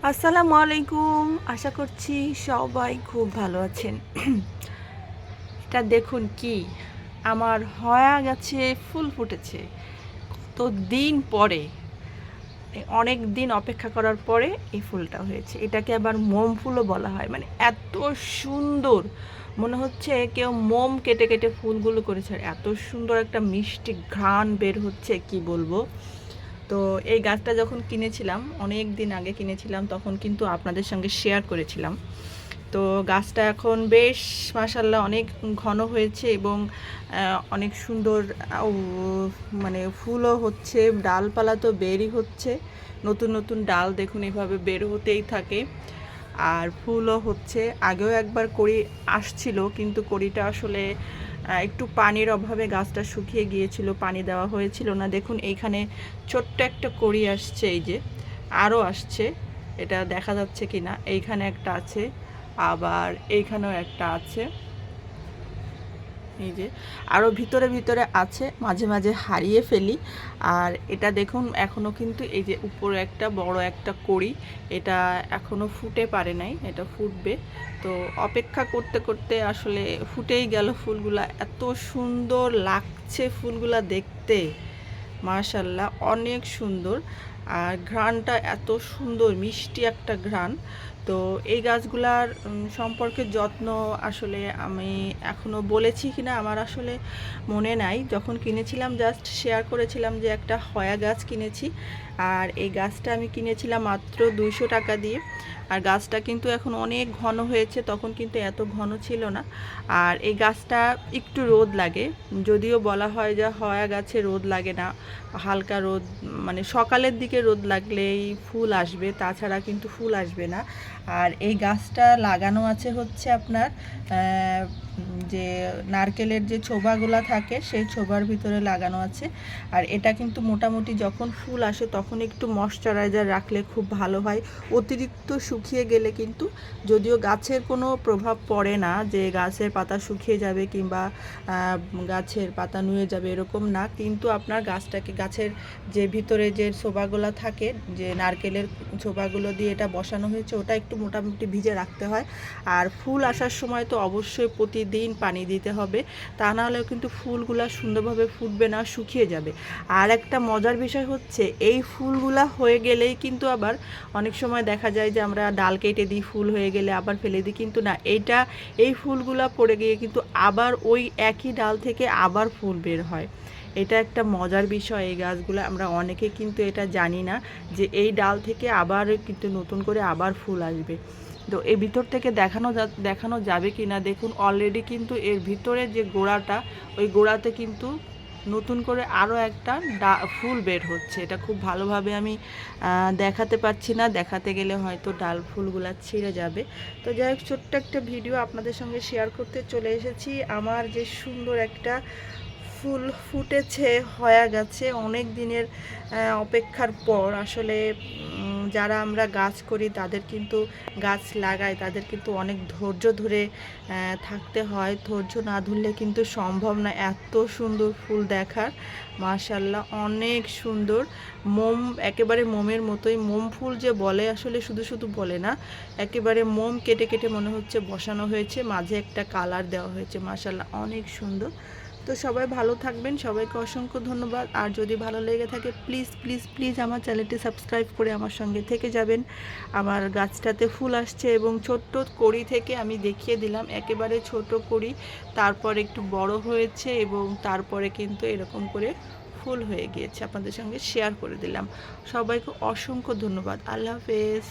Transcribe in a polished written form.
আসসালামু আলাইকুম। আশা করছি সবাই খুব ভালো আছেন। এটা দেখুন কি আমার হয়া গাছে ফুল ফুটেছে। কতদিন পরে, অনেক দিন অপেক্ষা করার পরে এই ফুলটা হয়েছে। এটাকে আবার মোম ফুলও বলা হয়। মানে এত সুন্দর, মনে হচ্ছে কেউ মোম কেটে কেটে ফুলগুলো করেছে। আর এত সুন্দর একটা মিষ্টি ঘ্রাণ বের হচ্ছে, কি বলবো। তো এই গাছটা যখন কিনেছিলাম, অনেক দিন আগে কিনেছিলাম, তখন কিন্তু আপনাদের সঙ্গে শেয়ার করেছিলাম। তো গাছটা এখন বেশ মাশাআল্লাহ অনেক ঘন হয়েছে এবং অনেক সুন্দর, মানে ফুলও হচ্ছে, ডালপালা তো বেরই হচ্ছে। নতুন নতুন ডাল দেখুন এভাবে বের হতেই থাকে, আর ফুলও হচ্ছে। আগেও একবার কড়ি আসছিল, কিন্তু কড়িটা আসলে একটু পানির অভাবে গাছটা শুকিয়ে গিয়েছিল, পানি দেওয়া হয়েছিল না। দেখুন এইখানে ছোট্ট একটা কড়ি আসছে, এই যে আরও আসছে, এটা দেখা যাচ্ছে কি না, এইখানে একটা আছে, আবার এইখানেও একটা আছে, এই যে আরও ভিতরে ভিতরে আছে, মাঝে মাঝে হারিয়ে ফেলি। আর এটা দেখুন এখনও কিন্তু এই যে উপরে একটা বড় একটা কড়ি, এটা এখনও ফুটে পারে নাই, এটা ফুটবে। তো অপেক্ষা করতে করতে আসলে ফুটেই গেল ফুলগুলা। এত সুন্দর লাগছে ফুলগুলা দেখতে, মাশাল্লাহ অনেক সুন্দর। আর ঘ্রাণটা এত সুন্দর, মিষ্টি একটা ঘ্রাণ। তো এই গাছগুলার সম্পর্কে যত্ন আসলে আমি এখনও বলেছি কিনা আমার আসলে মনে নাই। যখন কিনেছিলাম জাস্ট শেয়ার করেছিলাম যে একটা হয়া গাছ কিনেছি, আর এই গাছটা আমি কিনেছিলাম মাত্র 200 টাকা দিয়ে। আর গাছটা কিন্তু এখন অনেক ঘন হয়েছে, তখন কিন্তু এত ঘন ছিল না। আর এই গাছটা একটু রোদ লাগে, যদিও বলা হয় যে হয়া গাছে রোদ লাগে না, হালকা রোদ, মানে সকালের দিকে রোদ লাগলেই ফুল আসবে, তাছাড়া কিন্তু ফুল আসবে না। আর এই গাছটা লাগানো আছে হচ্ছে আপনার যে নারকেলের যে ছোবাগুলো থাকে সেই ছোবার ভিতরে লাগানো আছে। আর এটা কিন্তু মোটামুটি যখন ফুল আসে তখন একটু ময়শ্চারাইজার রাখলে খুব ভালো হয়। অতিরিক্ত শুকিয়ে গেলে কিন্তু, যদিও গাছের কোনো প্রভাব পড়ে না যে গাছের পাতা শুকিয়ে যাবে কিংবা গাছের পাতা নুয়ে যাবে, এরকম না, কিন্তু আপনার গাছের যে ভিতরে যে ছোবাগুলো থাকে, যে নারকেলের ছোবাগুলো দিয়ে এটা বসানো হয়েছে, ওটা একটু মোটামুটি ভিজে রাখতে হয়। আর ফুল আসার সময় তো অবশ্যই প্রতিদিন পানি দিতে হবে, তা নাহলেও কিন্তু ফুলগুলা সুন্দরভাবে ফুটবে না, শুকিয়ে যাবে। আর একটা মজার বিষয় হচ্ছে, এই ফুলগুলা হয়ে গেলেই কিন্তু আবার অনেক সময় দেখা যায় যে আমরা ডাল কেটে দিই, ফুল হয়ে গেলে আবার ফেলে দিই, কিন্তু না, এই ফুলগুলা পড়ে গিয়ে কিন্তু আবার ওই একই ডাল থেকে আবার ফুল বের হয়। এটা একটা মজার বিষয়। এই গাছগুলো আমরা অনেকে কিন্তু এটা জানি না যে এই ডাল থেকে আবার কিন্তু নতুন করে আবার ফুল আসবে। তো এই ভিতর থেকে দেখানো যাবে কি না, দেখুন অলরেডি কিন্তু এর ভিতরে যে গোড়াটা, ওই গোড়াতে কিন্তু নতুন করে আরও একটা ফুল বের হচ্ছে। এটা খুব ভালোভাবে আমি দেখাতে পারছি না, দেখাতে গেলে হয়তো ডাল ফুলগুলা ছিঁড়ে যাবে। তো যাই হোক, ছোট্ট একটা ভিডিও আপনাদের সঙ্গে শেয়ার করতে চলে এসেছি। আমার যে সুন্দর একটা ফুল ফুটেছে হয়া গাছে, অনেক দিনের অপেক্ষার পর। আসলে যারা আমরা গাছ করি, তাদের কিন্তু গাছ লাগাই, তাদের কিন্তু অনেক ধৈর্য ধরে থাকতে হয়। ধৈর্য না ধরলে কিন্তু সম্ভব না এত সুন্দর ফুল দেখার। মাশাল্লাহ অনেক সুন্দর, মোম, একেবারে মোমের মতোই। মোম ফুল যে বলে, আসলে শুধু শুধু বলে না, একেবারে মোম কেটে কেটে মনে হচ্ছে বসানো হয়েছে, মাঝে একটা কালার দেওয়া হয়েছে। মাশাল্লাহ অনেক সুন্দর। তো সবাই ভালো থাকবেন, সবাইকে অসংখ্য ধন্যবাদ। আর যদি ভালো লেগে থাকে প্লিজ প্লিজ প্লিজ আমার চ্যানেলটি সাবস্ক্রাইব করে আমার সঙ্গে থেকে যাবেন। আমার গাছটাতে ফুল আসছে এবং ছোট্ট কড়ি থেকে আমি দেখিয়ে দিলাম, একেবারে ছোট কড়ি, তারপর একটু বড় হয়েছে এবং তারপরে কিন্তু এরকম করে ফুল হয়ে গিয়েছে। আপনাদের সঙ্গে শেয়ার করে দিলাম। সবাইকে অসংখ্য ধন্যবাদ। আল্লাহ হাফেজ।